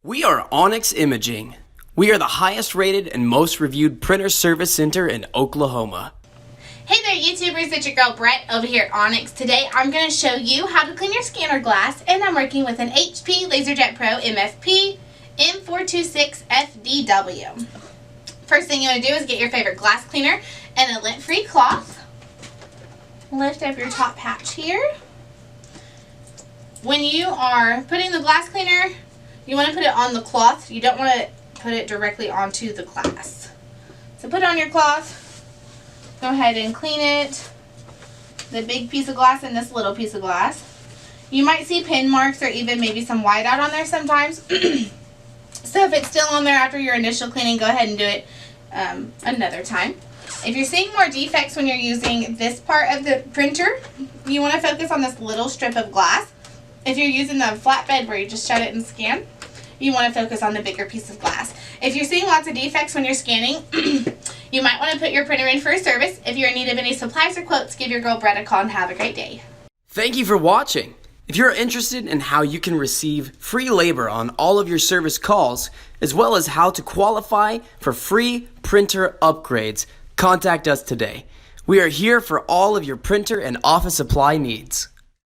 We are Onyx Imaging. We are the highest rated and most reviewed printer service center in Oklahoma. Hey there YouTubers, it's your girl Brett over here at Onyx. Today I'm going to show you how to clean your scanner glass, and I'm working with an HP LaserJet Pro MFP-M426fdw. First thing you want to do is get your favorite glass cleaner and a lint-free cloth. Lift up your top patch here. When you are putting the glass cleaner, you want to put it on the cloth. You don't want to put it directly onto the glass. So put it on your cloth. Go ahead and clean it. The big piece of glass and this little piece of glass. You might see pin marks or even maybe some whiteout on there sometimes. So if it's still on there after your initial cleaning, go ahead and do it another time. If you're seeing more defects when you're using this part of the printer, you want to focus on this little strip of glass. If you're using the flatbed where you just shut it and scan, you want to focus on the bigger piece of glass. If you're seeing lots of defects when you're scanning, you might want to put your printer in for a service. If you're in need of any supplies or quotes, give your girl Brett a call and have a great day. Thank you for watching. If you're interested in how you can receive free labor on all of your service calls, as well as how to qualify for free printer upgrades, contact us today. We are here for all of your printer and office supply needs.